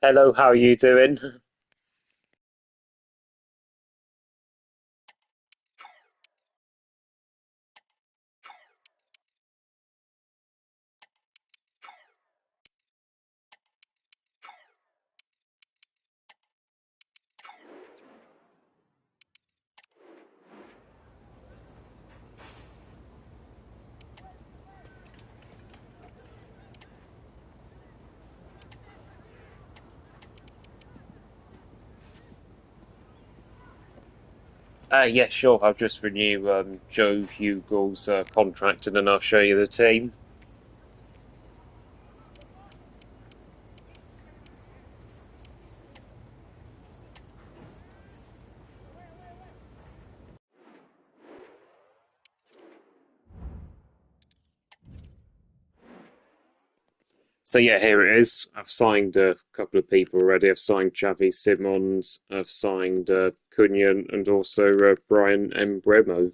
Hello, how are you doing? Yeah, sure. I'll just renew Joe Hugel's contract and then I'll show you the team. So yeah, here it is. I've signed a couple of people already. I've signed Xavi Simons, I've signed Cunha and also Brian Mbremo.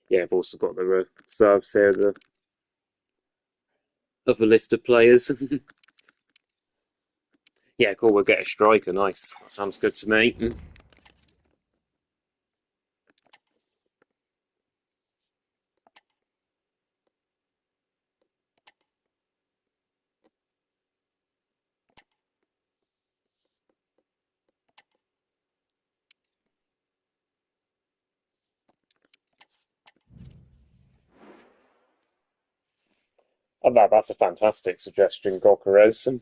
Yeah, I've also got the reserves here, the other list of players. Yeah, cool. We'll get a striker. Nice. That sounds good to me. Oh, that's a fantastic suggestion, Gokares.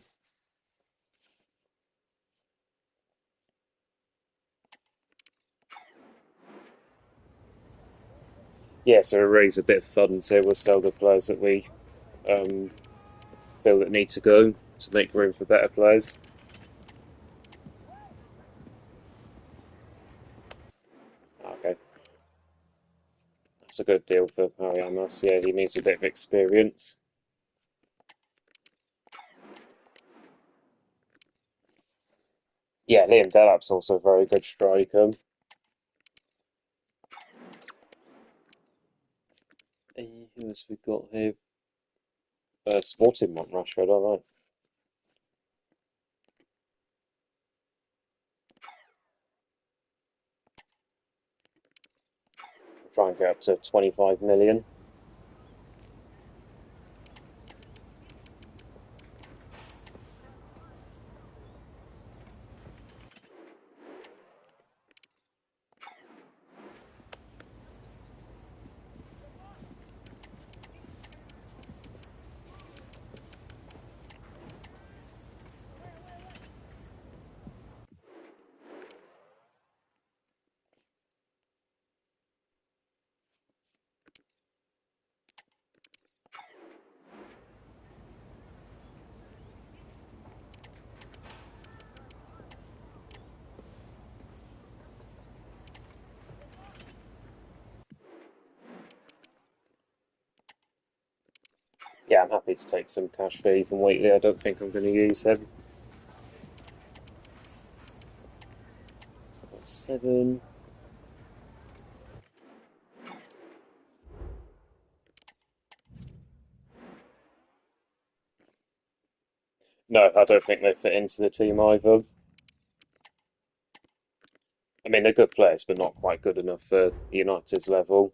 Yeah, so we raise a bit of funds here. We'll sell the players that we um, feel that need to go to make room for better players. Okay, that's a good deal for Harry Amos. Yeah, he needs a bit of experience. Yeah, Liam Delap's also a very good striker. Who else we got here? Sporting want Rashford, alright. Try and get up to 25 million. Yeah, I'm happy to take some cash for Ethan Wheatley. I don't think I'm going to use him. 7. No, I don't think they fit into the team either. I mean, they're good players, but not quite good enough for United's level.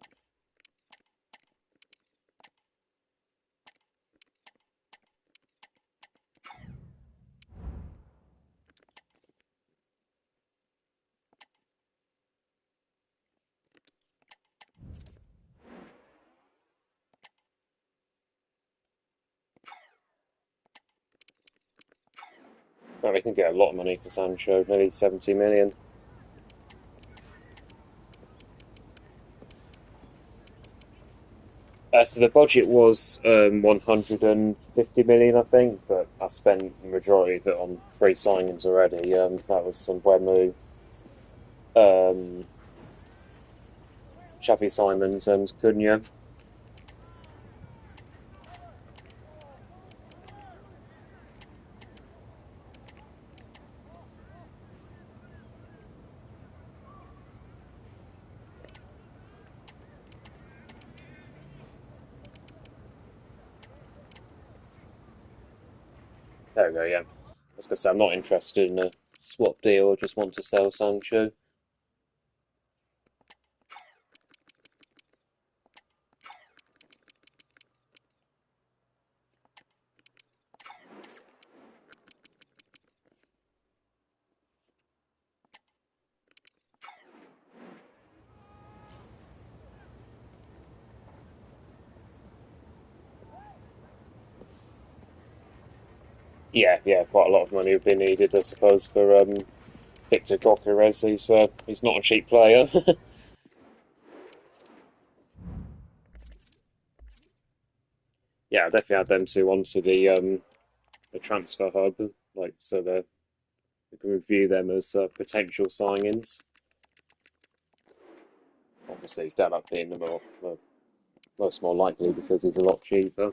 Well, we can get a lot of money for Sancho, nearly 70 million. So the budget was 150 million, I think, but I spent the majority of it on free signings already. That was some Wemu, um, Xavi Simons, and Cunha. There we go, yeah. I was going to say, I'm not interested in a swap deal, I just want to sell Sancho. Yeah, yeah, quite a lot of money would be needed, I suppose, for Victor Gokores. He's not a cheap player. Yeah, I'll definitely add them two onto the transfer hub, like so that we can review them as potential signings. Obviously, Dallas being the most more likely because he's a lot cheaper.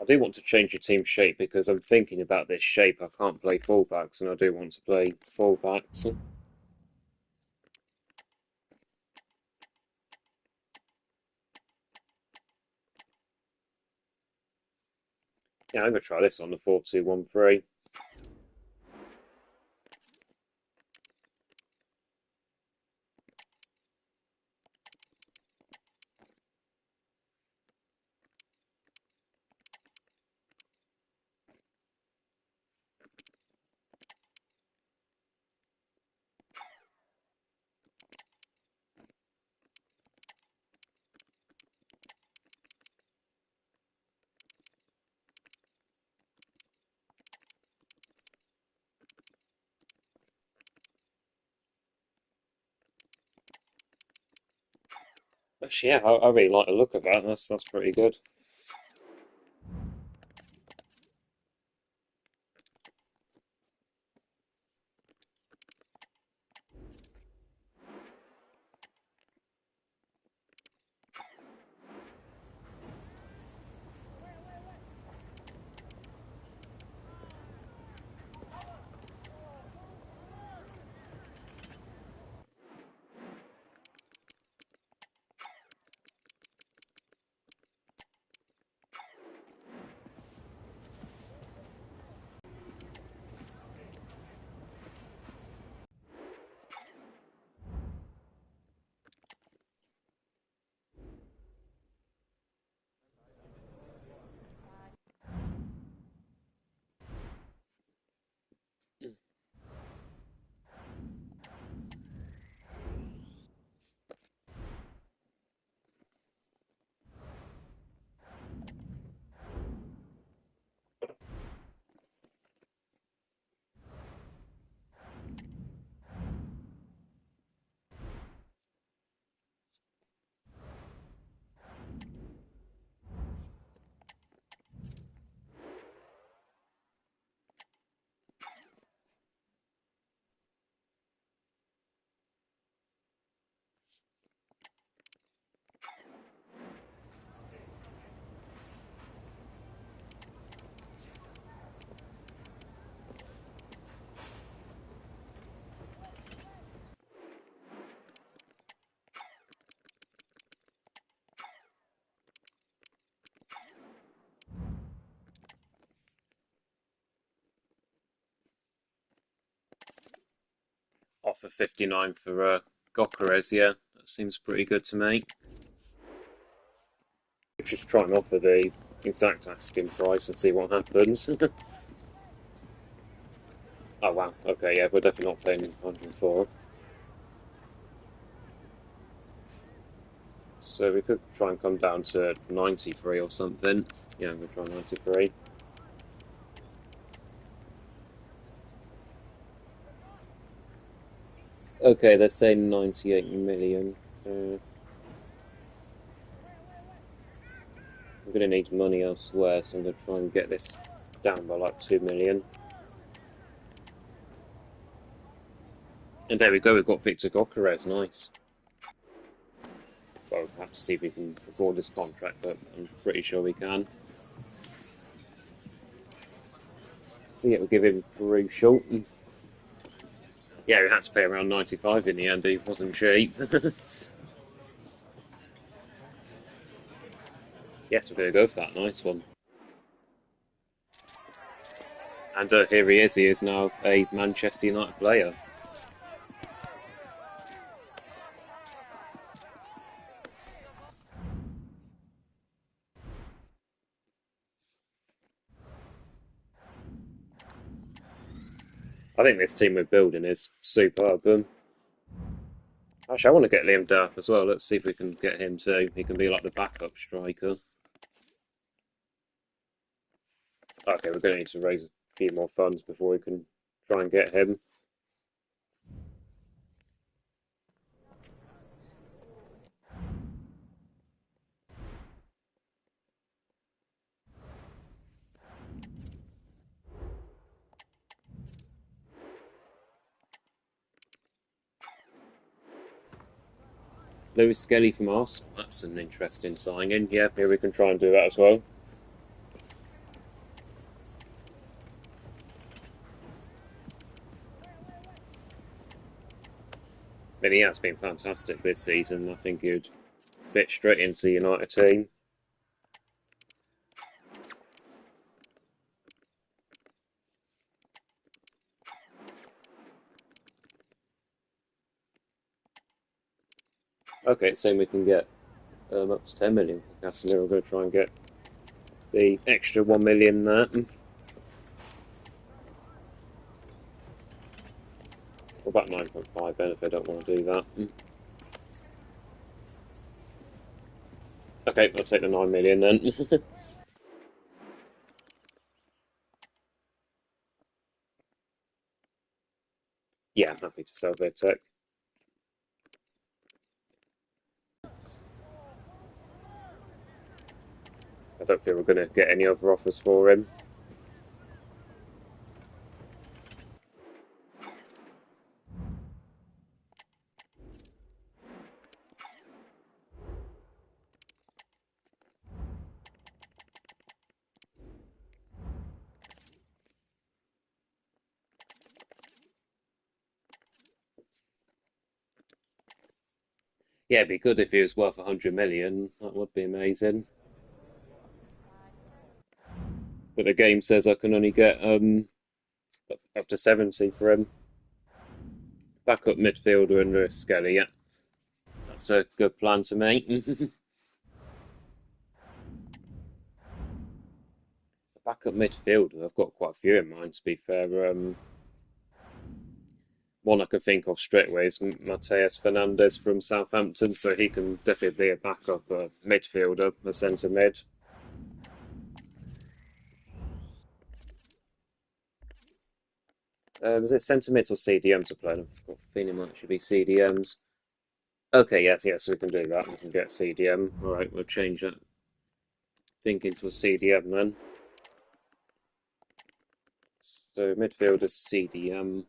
I do want to change the team shape because I'm thinking about this shape. I can't play fullbacks, and I do want to play fullbacks. Yeah, I'm gonna try this on the 4-2-1-3. Actually, yeah, I really like the look of that. That's pretty good. Offer 59 for Gokares, yeah, that seems pretty good to me. Just try and offer the exact asking price and see what happens. Oh wow, okay, yeah, we're definitely not paying 104. So we could try and come down to 93 or something. Yeah, we'll try 93. Okay, they're saying 98 million. I'm going to need money elsewhere, so I'm going to try and get this down by like 2 million. And there we go, we've got Victor Gokares, nice. Well, we'll have to see if we can afford this contract, but I'm pretty sure we can. So yeah, we'll give him crucial. Yeah, we had to pay around 95 in the end. He wasn't cheap. Yes, we're going to go for that nice one. And here he is. He is now a Manchester United player. I think this team we're building is superb. Actually, I want to get Liam Delap as well. Let's see if we can get him too. He can be like the backup striker. Okay, we're going to need to raise a few more funds before we can try and get him. Lewis Skelly from us. That's an interesting signing. Yeah, here we can try and do that as well. I mean, he has been fantastic this season. I think he'd fit straight into the United team. Okay, so we can get up to 10 million for Casemiro. We're going to try and get the extra 1 million there. Or about 9.5 then if I don't want to do that. Okay, I'll take the 9 million then. Yeah, I'm happy to sell Vitek. I don't feel we're going to get any other offers for him. Yeah, it'd be good if he was worth 100 million. That would be amazing. But the game says I can only get up to 70 for him. Backup midfielder and Lewis Skelly, yeah. That's a good plan to me. Backup midfielder, I've got quite a few in mind to be fair. One I can think of straight away is Mateus Fernandez from Southampton, so he can definitely be a backup midfielder, a centre mid. Was it centre mid or CDMs I played? I've got a feeling it might should be CDMs. Okay, yes, we can do that. We can get CDM. Alright, we'll change that thinking to a CDM then. So midfielder CDM.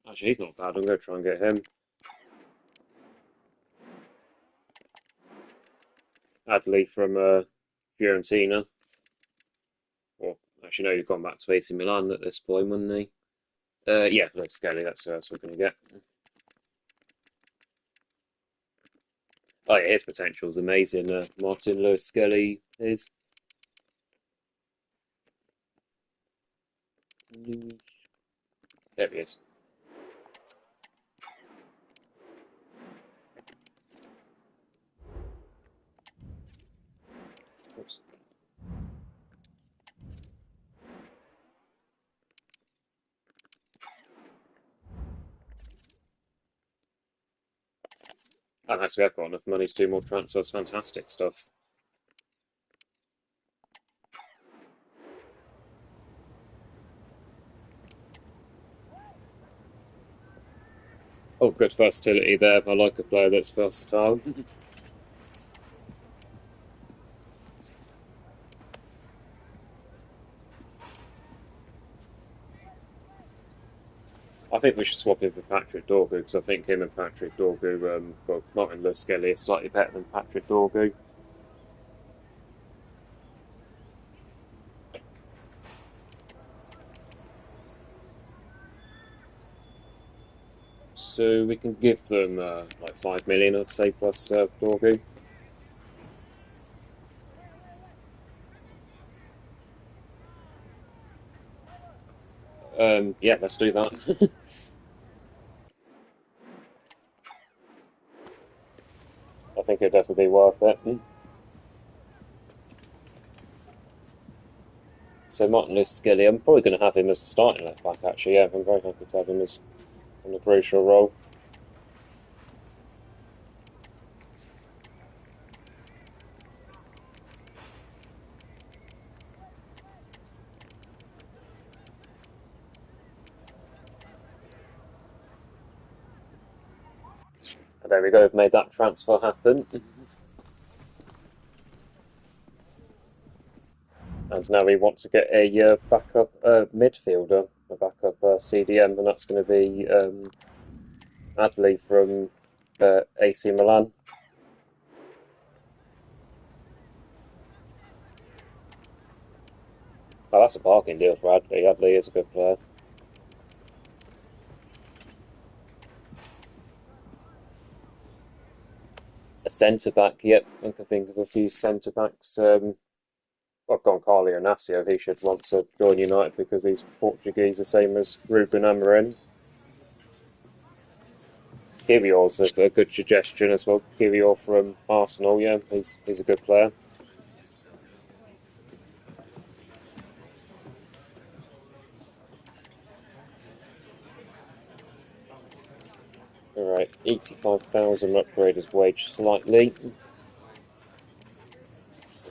Actually, he's not bad. I'm going to try and get him. Adley from Fiorentina. Or actually, no, he's gone back to AC Milan at this point, wouldn't he? Yeah, Lewis Skelly. That's who else we're going to get. Oh yeah, his potential is amazing. Martin Lewis Skelly is. There he is. Oops. And actually, I've got enough money to do more transfers. Fantastic stuff. Oh, good versatility there. I like a player that's versatile. I think we should swap him for Patrick Dorgu because I think him and Patrick Dorgu, well, Martin Lewis Skelly is slightly better than Patrick Dorgu. So we can give them like 5 million, I'd say, plus Dorgu. Yeah, let's do that. I think it'd definitely be worth it. So Martin Lewis Skelly, I'm probably going to have him as a starting left back. Actually, yeah, I'm very happy to have him as in a crucial role. And there we go, we've made that transfer happen. And now we want to get a backup midfielder, a backup CDM, and that's going to be Adley from AC Milan. Oh, that's a bargain deal for Adley. Adley is a good player. A centre back, yep, I can think of a few centre backs. Well, Goncalves Inácio, he should want to join United because he's Portuguese, the same as Ruben Amorim. Kiwior's a good suggestion as well. Kiwior from Arsenal, yeah, he's a good player. All right, 85,000 upgrade his wage slightly. They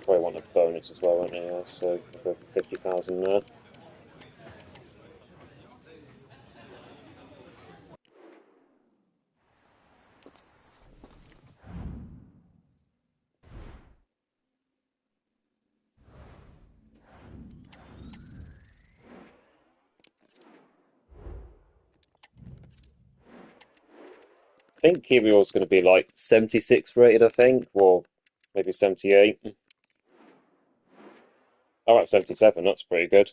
probably want a bonus as well, won't they? So we'll go for 50,000 there. I think Kiwior's going to be like 76 rated, I think, or maybe 78. All right, 77, that's pretty good.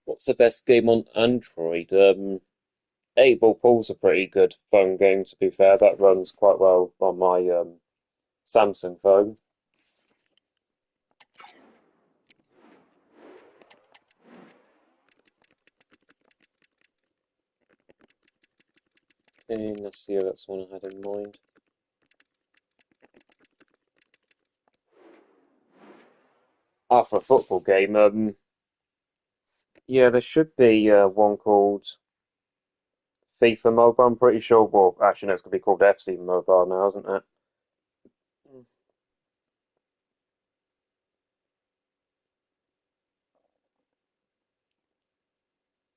What's the best game on Android? Able Pool's a pretty good phone game, to be fair. That runs quite well on my Samsung phone. And let's see if that's one I had in mind. Ah, for a football game, yeah, there should be one called FIFA Mobile. I'm pretty sure. Well, actually, no, it's going to be called FC Mobile now, isn't it?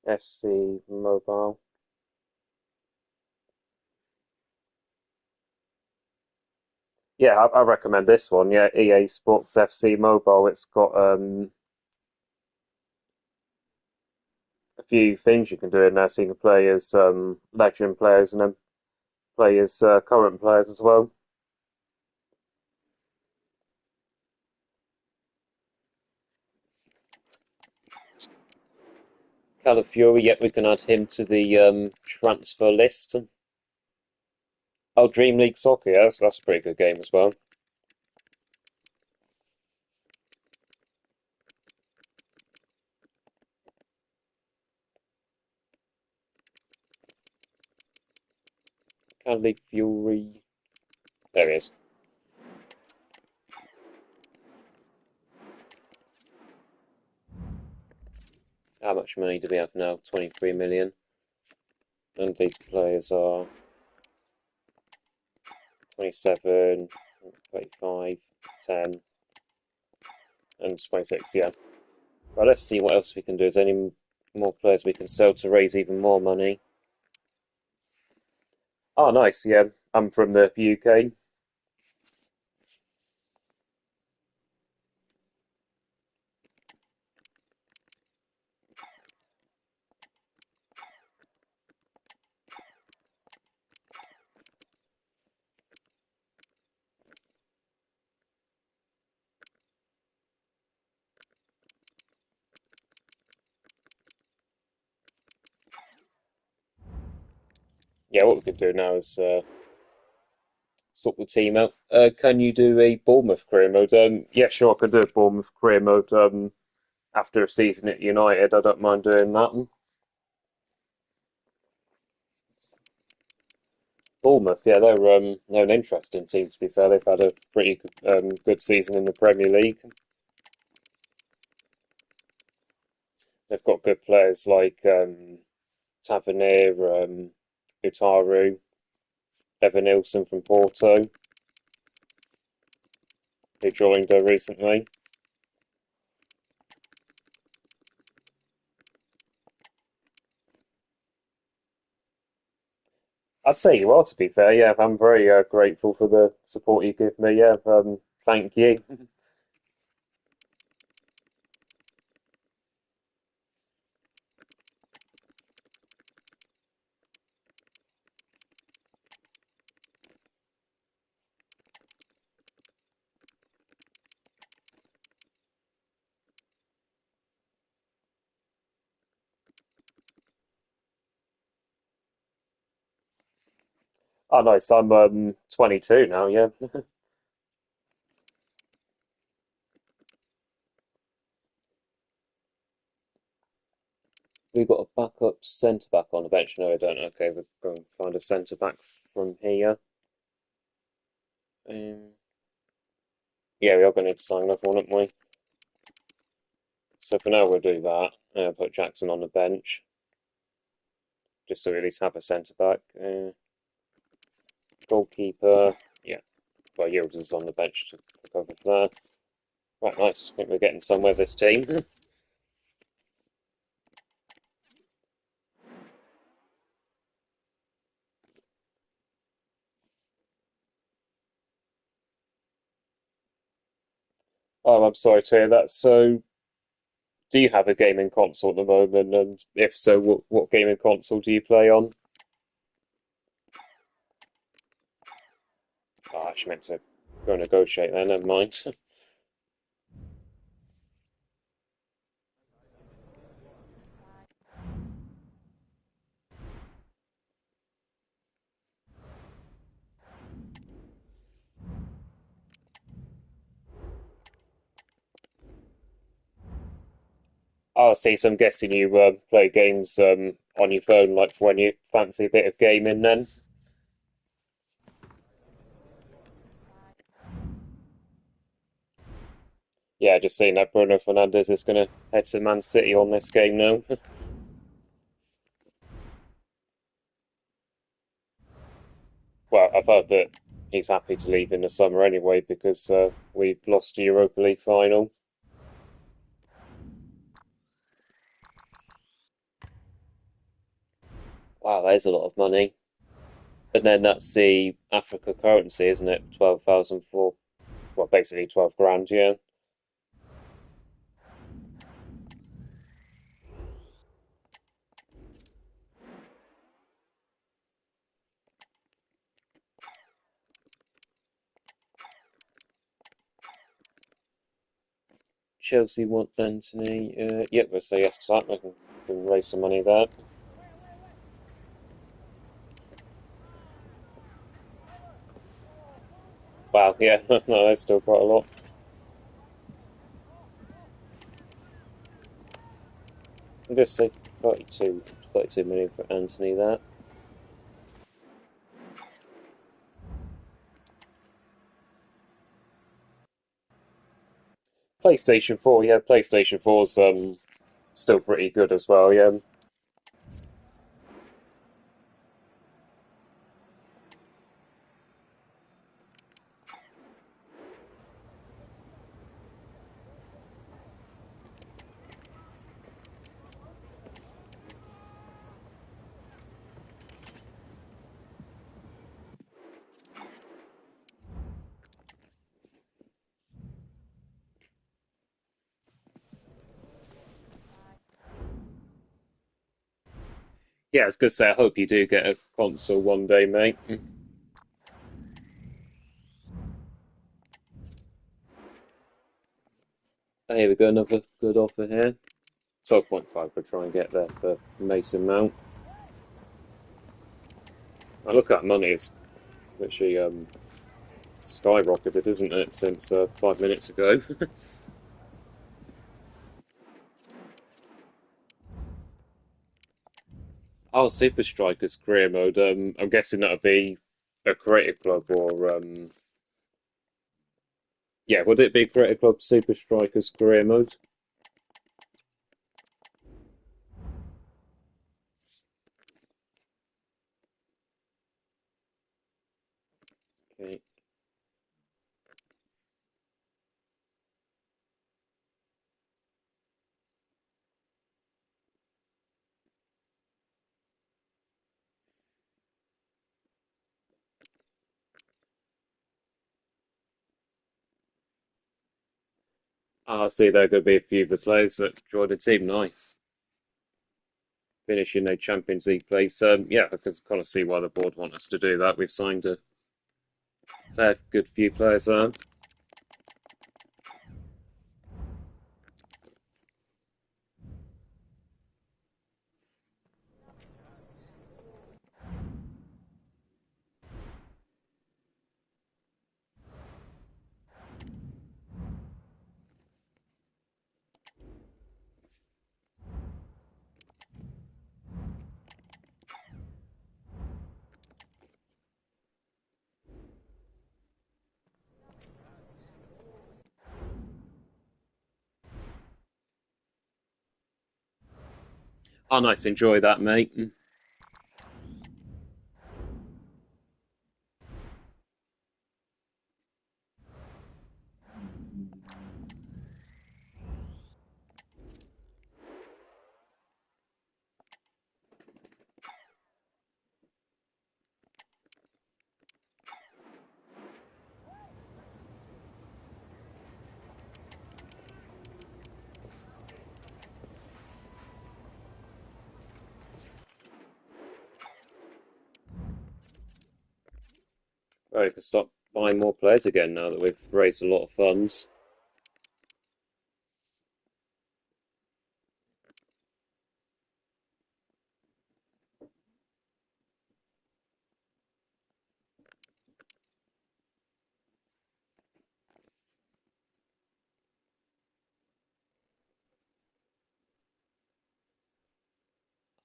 FC Mobile. Yeah, I recommend this one. Yeah, EA Sports FC Mobile. It's got a few things you can do in there, so you can play as legend players and then play as current players as well. Calafiori, yep, we can add him to the transfer list. Oh, Dream League Soccer, yeah, that's a pretty good game as well. Calafiori, there he is. How much money do we have now? 23 million. And these players are 27, 35, 10, and 26, yeah. Right, let's see what else we can do. Is there any more players we can sell to raise even more money? Oh, nice, yeah. I'm from the UK. Yeah, what we can do now is sort the team out. Can you do a Bournemouth career mode? Yeah, sure, I can do a Bournemouth career mode. After a season at United, I don't mind doing that one. Bournemouth, yeah, they're an interesting team to be fair. They've had a pretty good season in the Premier League. They've got good players like Tavernier, Utaru, Evan Nilsson from Porto, who joined recently. I'd say you are, to be fair. Yeah, I'm very grateful for the support you give me. Yeah, thank you. Oh, nice. I'm 22 now. Yeah, we've got a backup centre back on the bench. No, I don't. Okay, we'll go and find a centre back from here. Um, yeah, we are going to need to sign another one, aren't we? So for now, we'll do that. Put Jackson on the bench, just so we at least have a centre back. Goalkeeper, yeah. Well, Yildiz is on the bench to cover there. Right, nice. I think we're getting somewhere this team. Oh, I'm sorry to hear that. So, do you have a gaming console at the moment? And if so, what gaming console do you play on? Oh, I actually meant to go negotiate there. Never mind. Oh, see. So I'm guessing you play games on your phone, like when you fancy a bit of gaming. Then, yeah, just seeing that Bruno Fernandes is going to head to Man City on this game now. Well, I've heard that he's happy to leave in the summer anyway because we lost the Europa League final. Wow, that is a lot of money. And then that's the Africa currency, isn't it? 12,000 for, well, basically 12 grand, yeah. Chelsea want Anthony. Yep, we'll say yes to that. We can raise some money there. Wow, yeah, no, that's still quite a lot. I'm going to say 32 million for Anthony there. PlayStation 4, yeah, PlayStation 4's still pretty good as well, yeah. Yeah, I was going to say, I hope you do get a console one day, mate. Here we go, another good offer here. 12.5 we'll try and get there for Mason Mount. I look at money, it's literally skyrocketed, isn't it, since 5 minutes ago? Oh, Super Strikers career mode. I'm guessing that'll be a creative club or yeah, would it be creative club Super Strikers career mode? Okay. Ah, I see there are going to be a few of the players that joined the team. Nice. Finishing a Champions League place. Yeah, I can kind of see why the board want us to do that. We've signed a fair good few players there. Oh, nice. Enjoy that, mate. Right, we can start buying more players again now that we've raised a lot of funds.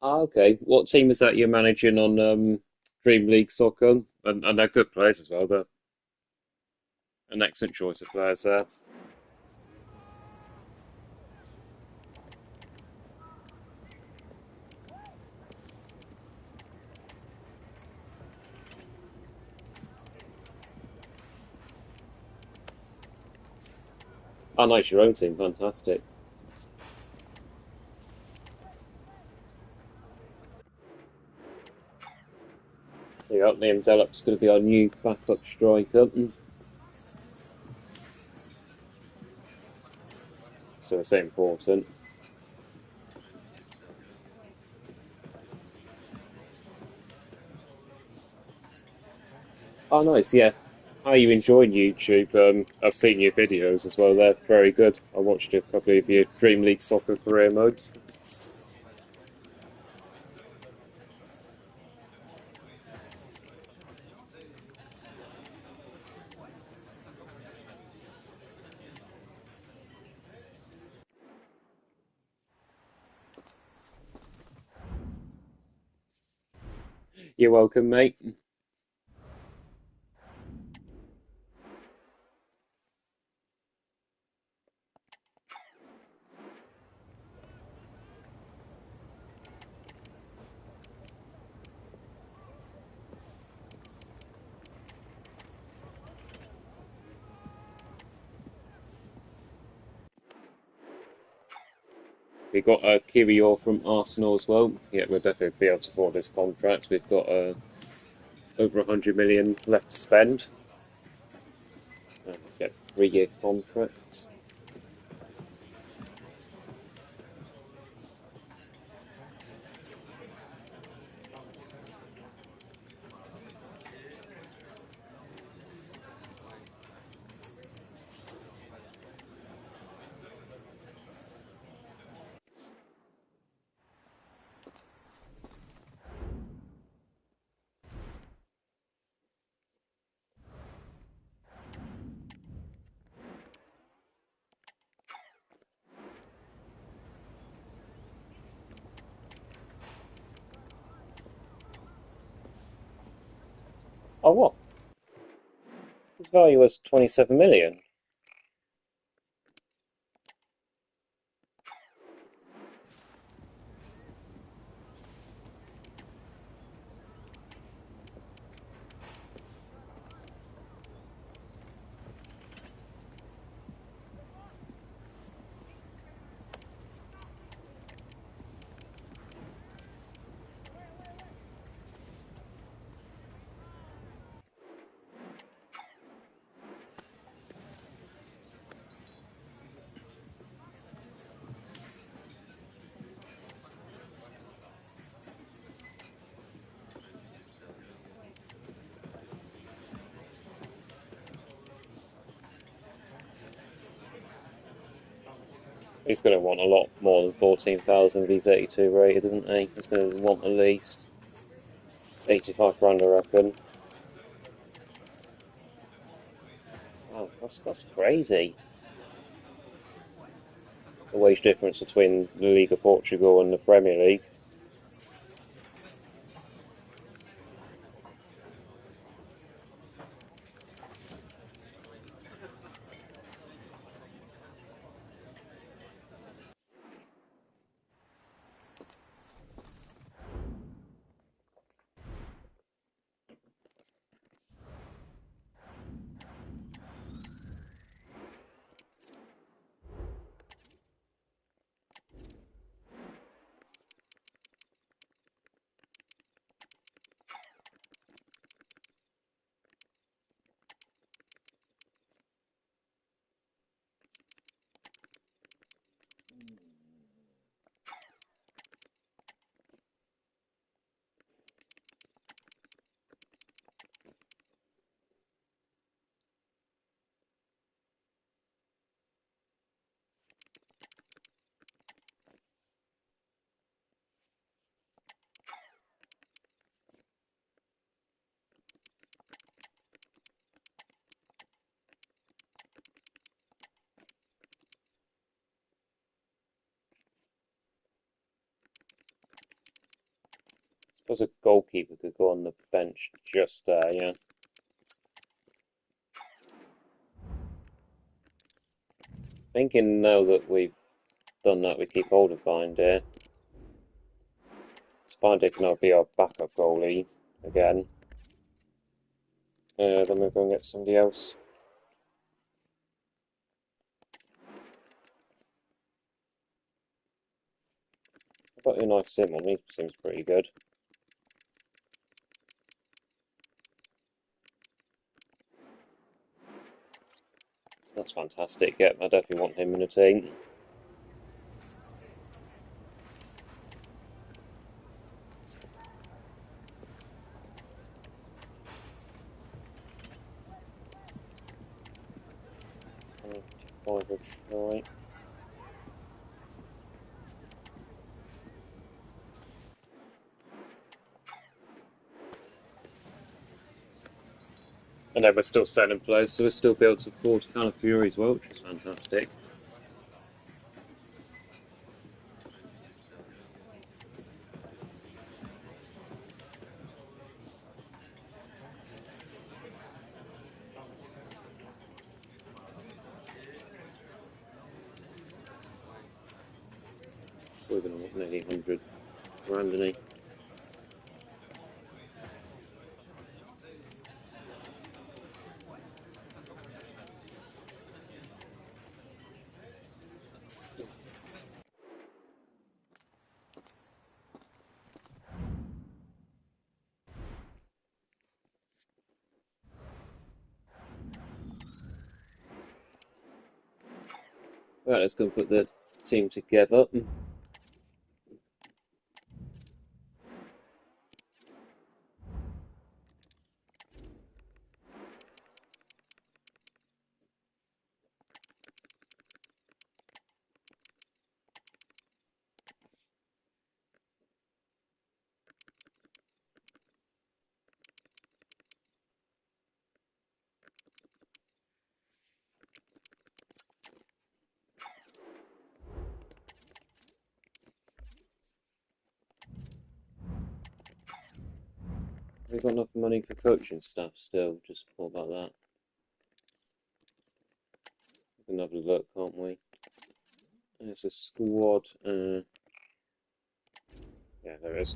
Ah, okay. What team is that you're managing on Dream League Soccer? And they're good players as well. They're an excellent choice of players there. Oh, nice, your own team. Fantastic. Yeah, Liam Delap's going to be our new backup striker. So it's important. Oh, nice. Yeah. How are you enjoying YouTube? I've seen your videos as well. They're very good. I watched a couple of your Dream League Soccer career modes. You're welcome, mate. We got Kirior from Arsenal as well. Yeah, we'll definitely be able to afford this contract. We've got over 100 million left to spend. Yeah, 3-year contract. Oh, what? His value was 27 million. He's going to want a lot more than 14,000 if he's 82 rated, isn't he? He's going to want at least 85 grand, I reckon. Wow, that's crazy. The wage difference between the League of Portugal and the Premier League. I suppose a goalkeeper could go on the bench just there, yeah. Thinking now that we've done that, we keep hold of Bind here. Spider can now be our backup goalie again. Then we'll go and get somebody else. I've got a nice sim on, he seems pretty good. That's fantastic, yeah, I definitely want him in the team. Five will try. And then we're still selling players, so we'll still be able to afford Calafiori as well, which is fantastic. We're going to want nearly 100 grand, isn't he? Right, let's go and put the team together. We've got enough money for coaching staff still. Just what about that? We can have a look, can't we? It's a squad. Yeah, there is.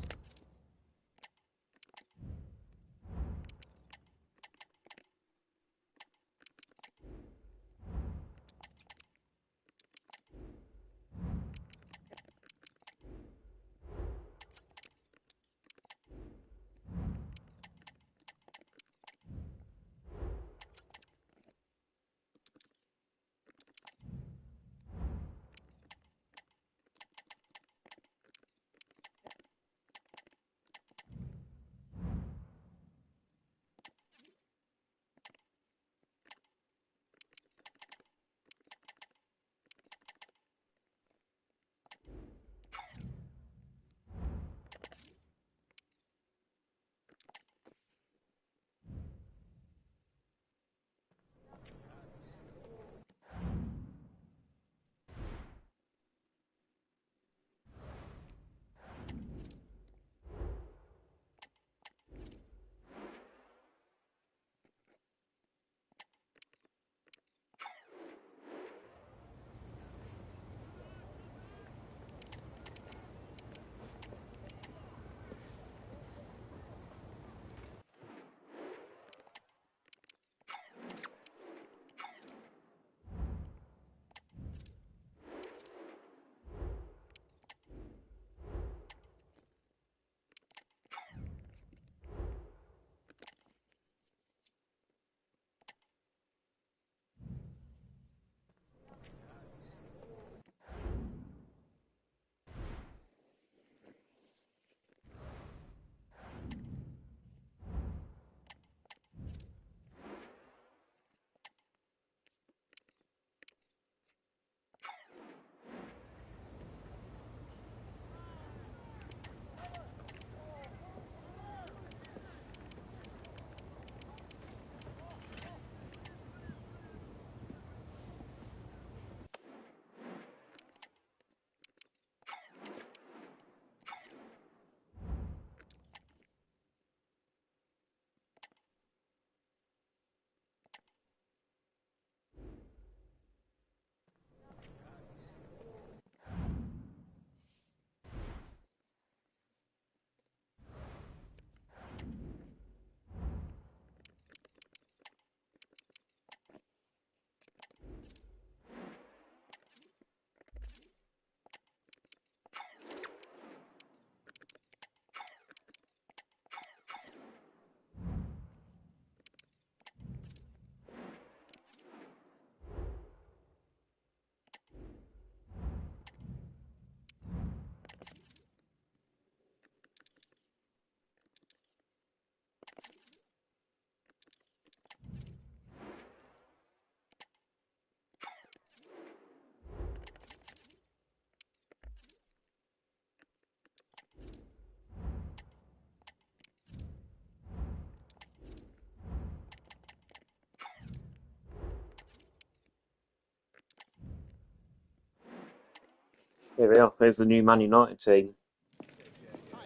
Here we are. There's the new Man United team.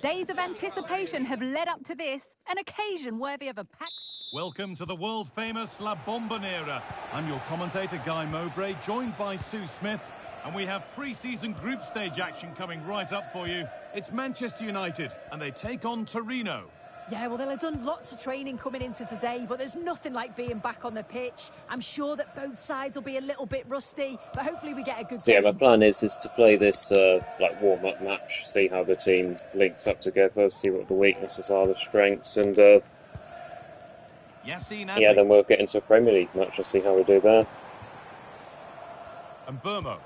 Days of anticipation have led up to this, an occasion worthy of a packed... Welcome to the world-famous La Bombonera. I'm your commentator, Guy Mowbray, joined by Sue Smith. And we have pre-season group stage action coming right up for you. It's Manchester United, and they take on Torino. Yeah, well, they'll have done lots of training coming into today, but there's nothing like being back on the pitch. I'm sure that both sides will be a little bit rusty, but hopefully we get a good So game. yeah, my plan is to play this like warm-up match, see how the team links up together, see what the weaknesses are, the strengths, and yeah, then we'll get into a Premier League match and see how we do there. And Burmo.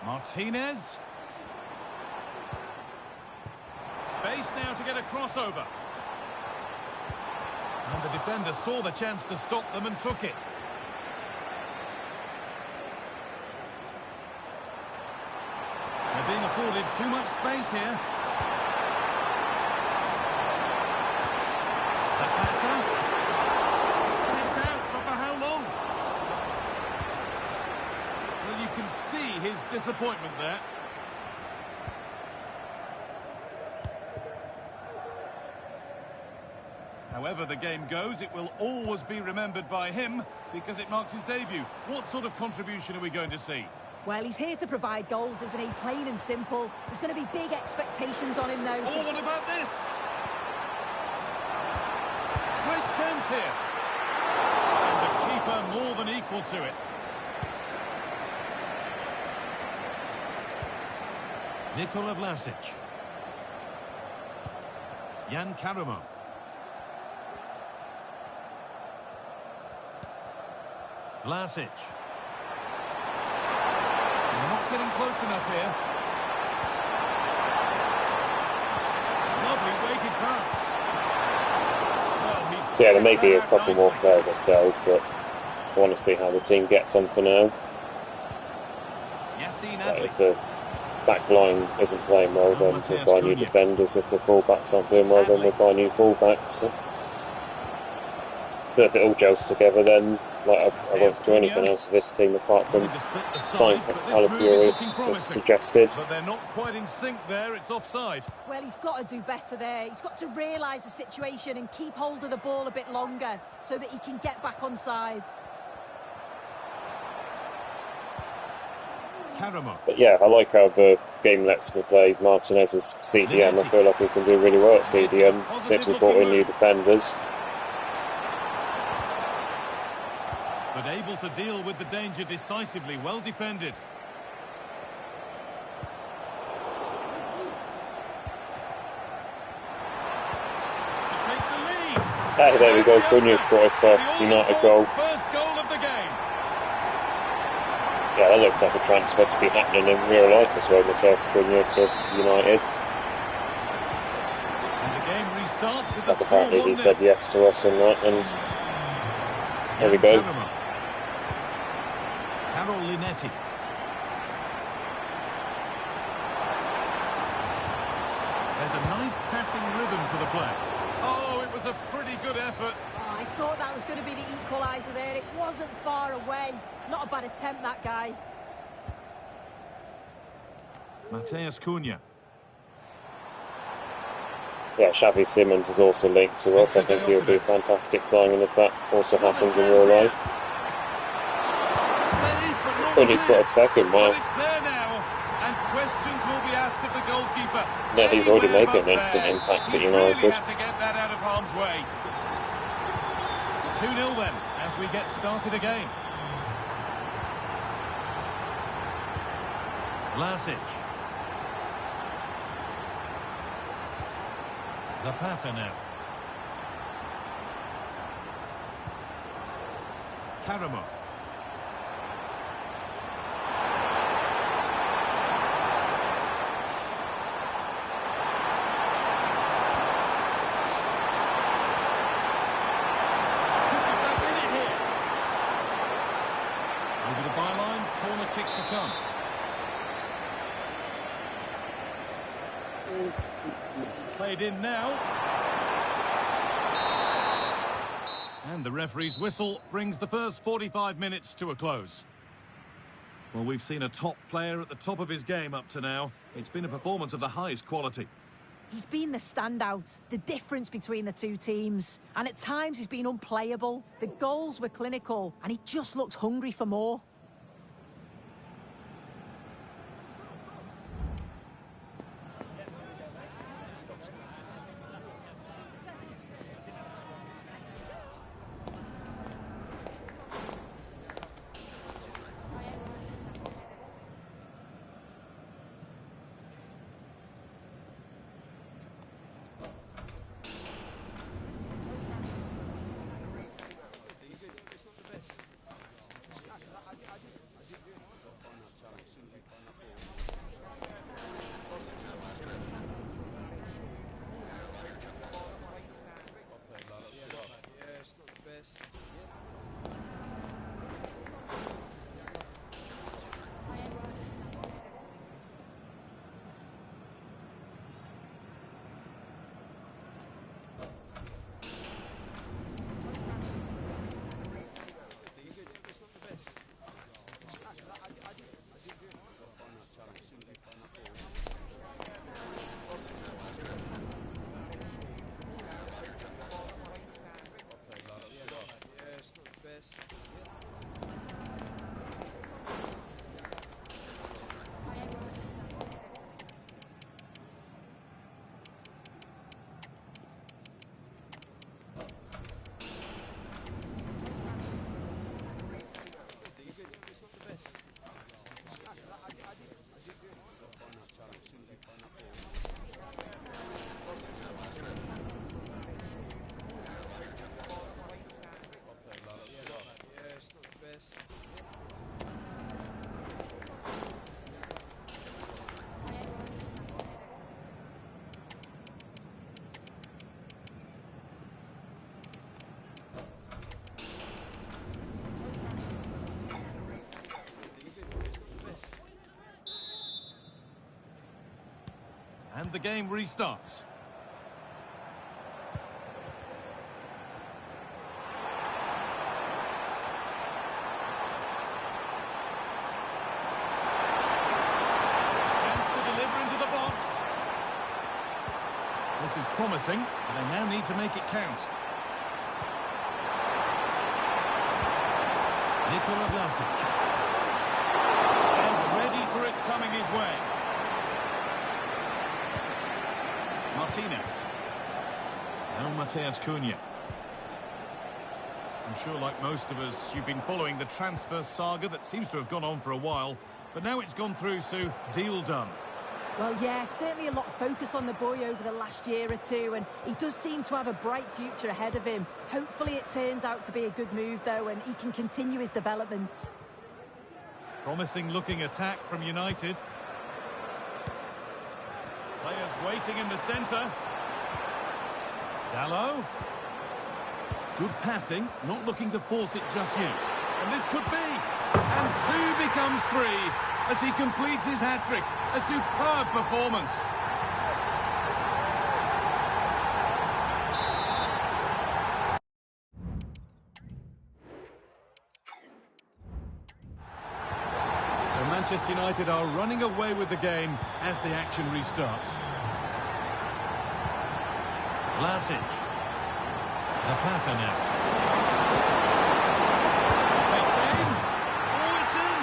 Martinez. Space now to get a crossover. And the defender saw the chance to stop them and took it. They're being afforded too much space here. Zapata. It's out, but for how long? Well, you can see his disappointment there. However the game goes, it will always be remembered by him because it marks his debut. What sort of contribution are we going to see? Well, he's here to provide goals, isn't he? Plain and simple. There's going to be big expectations on him, though. Oh, what about this? Great chance here. And the keeper more than equal to it. Nikola Vlasic. Jan Karamo. Vlasic. Not getting close enough here. Lovely weighted pass. Well, So yeah, there may be a couple more players I sell, but I want to see how the team gets on for now. If the back line isn't playing well, then we'll buy new defenders. If the full-backs aren't doing well, then we'll buy new full-backs. But if it all gels together, then I won't do anything else with this team apart from sign Calafiori as suggested. But they're not quite in sync there, it's offside. Well, he's got to do better there. He's got to realise the situation and keep hold of the ball a bit longer so that he can get back on side. Karamo. But yeah, I like how the game lets me play Martinez as CDM. I feel like we can do really well at CDM since we brought in new defenders. But able to deal with the danger decisively, well defended. To take the lead. Hey, there we go. Cunha scored his first United goal. First goal of the game. Yeah, that looks like a transfer to be happening in real life as well, Matheus Cunha to United. And the game restarts with Like the apparently he said yes to us and that, and there we go. Carol Linetti. There's a nice passing rhythm to the play. Oh, it was a pretty good effort. Oh, I thought that was going to be the equaliser there. It wasn't far away. Not a bad attempt, that guy. Matheus Cunha. Yeah, Xavi Simons is also linked to us. I think he'll be a fantastic signing if that also happens in real life. Cunha's got a second, wow. It's there now, and questions will be asked of the goalkeeper. Yeah, he's already making an instant impact at United. Really had to get that out of harm's way. 2-0 then, as we get started again. Vlasic. Zapata now. Karamo. Over the byline, corner kick to come. It's played in now. And the referee's whistle brings the first 45 minutes to a close. Well, we've seen a top player at the top of his game up to now. It's been a performance of the highest quality. He's been the standout, the difference between the two teams. And at times he's been unplayable. The goals were clinical and he just looks hungry for more. And the game restarts. Chance to deliver into the box. This is promising, and they now need to make it count. Nikola Vlasic. And ready for it coming his way. Martinez. Now Mateus Cunha. I'm sure, like most of us, you've been following the transfer saga that seems to have gone on for a while. But now it's gone through, Sue. Deal done. Well, yeah, certainly a lot of focus on the boy over the last year or two, and he does seem to have a bright future ahead of him. Hopefully it turns out to be a good move, though, and he can continue his development. Promising-looking attack from United. Players waiting in the centre. Dallo. Good passing, not looking to force it just yet. And this could be. And 2 becomes 3 as he completes his hat-trick. A superb performance. So Manchester United are running away with the game as the action restarts. Vlasic. Zapata now. Takes aim. Oh, it's in.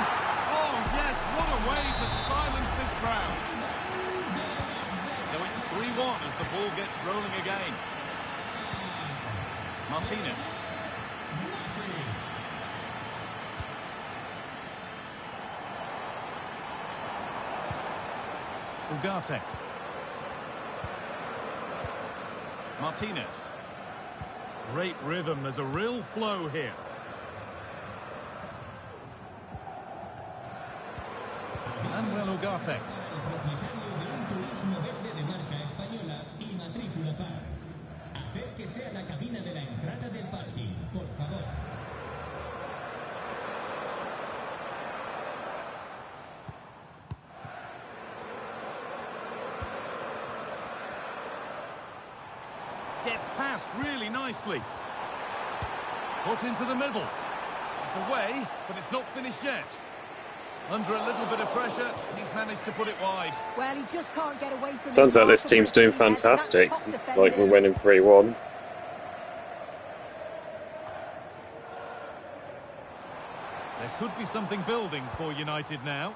Oh, yes, what a way to silence this crowd. So it's 3-1 as the ball gets rolling again. Martinez. Ugarte. Martinez. Great rhythm, there's a real flow here. Manuel Ugarte. Gets past really nicely. Put into the middle. It's away, but it's not finished yet. Under a little bit of pressure, he's managed to put it wide. Well, he just can't get away from. Sounds like this team's doing fantastic. Like we're winning 3-1. There could be something building for United now.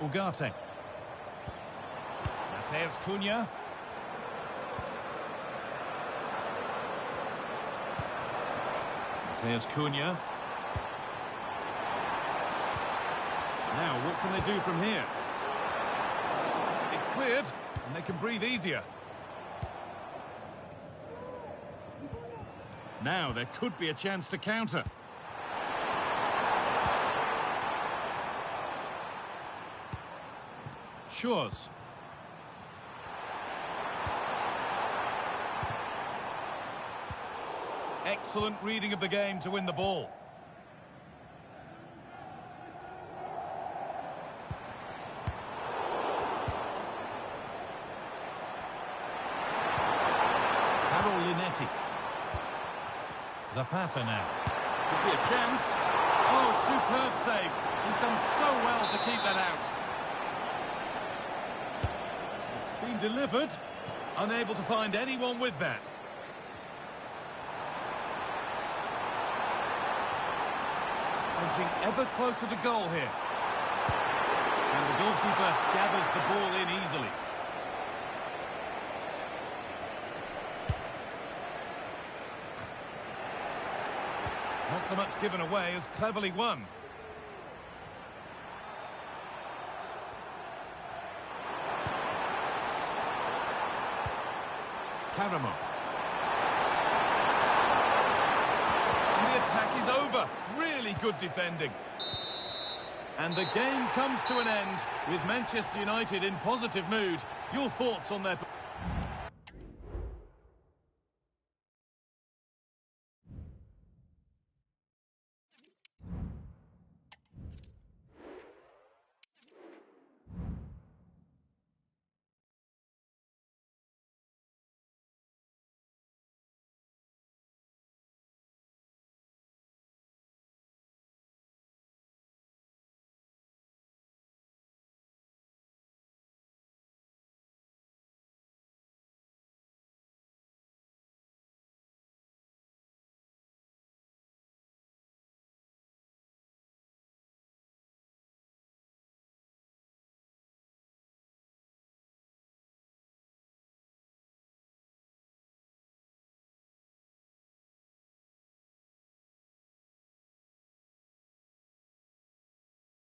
Ugarte. Mateus Cunha. Mateus Cunha. Now, what can they do from here? It's cleared, and they can breathe easier. Now, there could be a chance to counter. Shores. Excellent reading of the game to win the ball. Linetti. Zapata now. Could be a chance. Oh, superb save. He's done so well to keep that out. It's been delivered. Unable to find anyone with that. Edging ever closer to goal here. And the goalkeeper gathers the ball in easily. Not so much given away as cleverly won. Caramo. And the attack is over. Really good defending. And the game comes to an end with Manchester United in positive mood. Your thoughts on their...